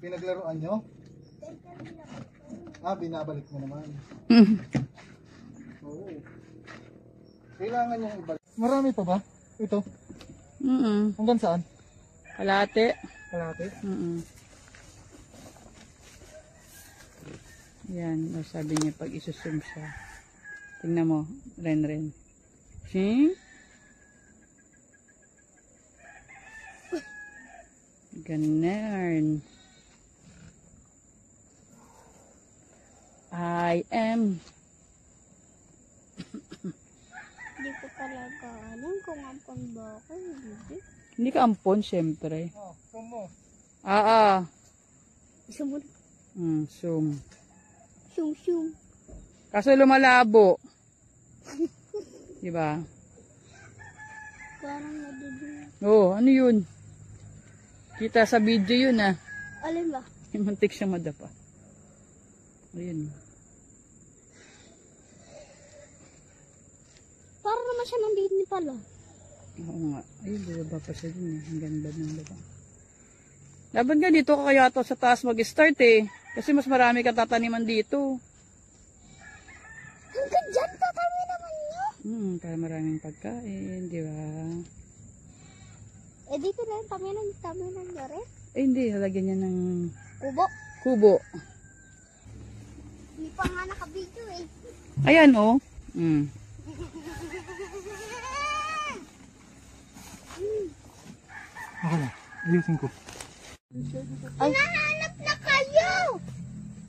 Pinaglaruan nyo? Binabalik mo naman. Oo. Kailangan yung ibalik. Marami pa ba? Ito? Hanggang saan? Kalate. Kalate? Yan, sabi niya pag isusum siya. Tingnan mo, Ren. See? Ganun. I am. Hindi ko talaga alam kung ampon ba ako. Hindi ka ampon, syempre. Zoom mo. Zoom mo. Zoom. Zoom. Kaso lumalabo. Diba? Parang nadudun. Oo, ano yun? Kita sa video yun ah. Alin ba? Muntik siya madapa. Ayun. Parang naman siya nandito ni pala. Oo nga. Ayun, baba pa siya dun eh. Ang ganda ng baba. Dapat nga dito ka kaya to sa taas mag-start eh. Kasi mas marami ka tataniman dito. Hanggang dyan tatami naman niyo. Para maraming pagkain, di ba? Eh dito na yung tami ng gare. Eh hindi, halagyan niya ng Kubo. kubo. Hindi pa nga nakabidyo eh. Ayan oh. Okay na. Ayusin ko. Ay, Nahanap na kayo!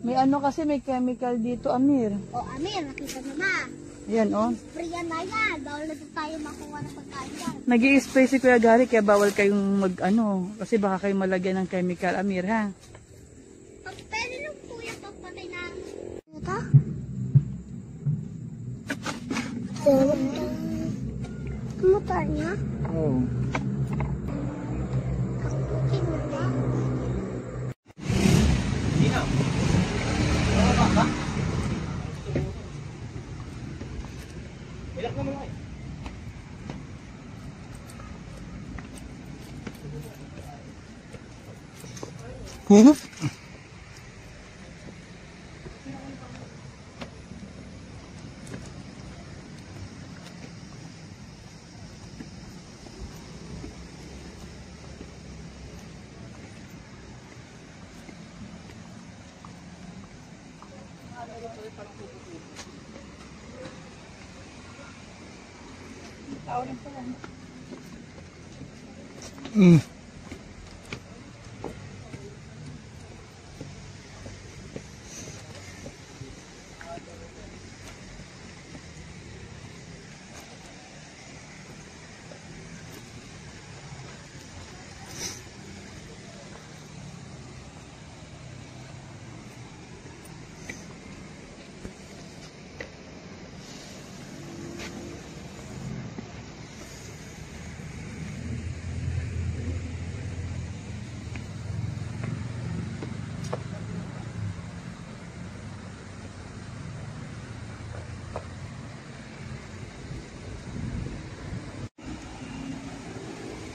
may ano kasi may chemical dito, Amir. O Amir, nakita mo na. Ayan oh. Spray yan na yan. Bawal na din tayo makuha ng pagkain yan. Nag-i-spray si Kuya Gary kaya bawal kayong mag-ano. Kasi baka kayo malagyan ng chemical, Amir ha. Pwede nung kuya pagpatay na. Ito? Motor niya? Oo.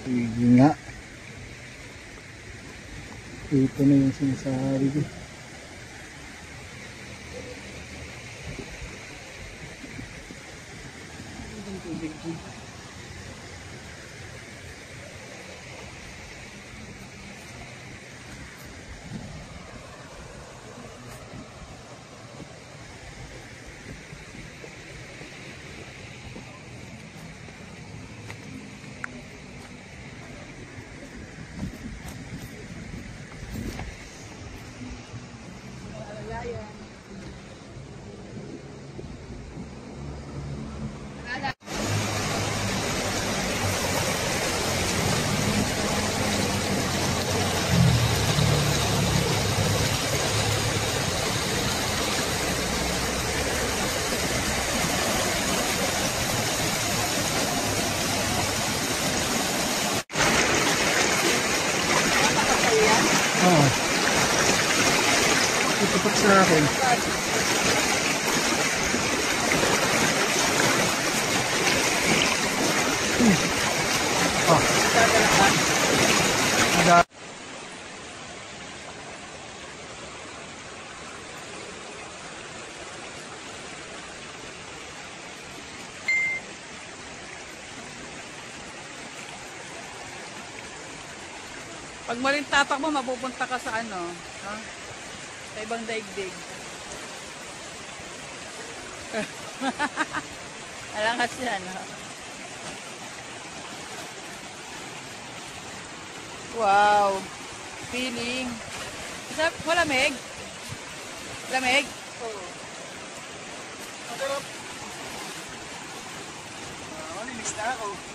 Sige nga. Ito na yung sinasabi ko. Oo. Itutok sa akin. Pag maling tatak mo, mapupunta ka sa ano, ha? Sa ibang daigdig. Alangas yan, ha? Wow. Feeling. Malamig? Lamig? Oo. Masarap. Malinis na ako.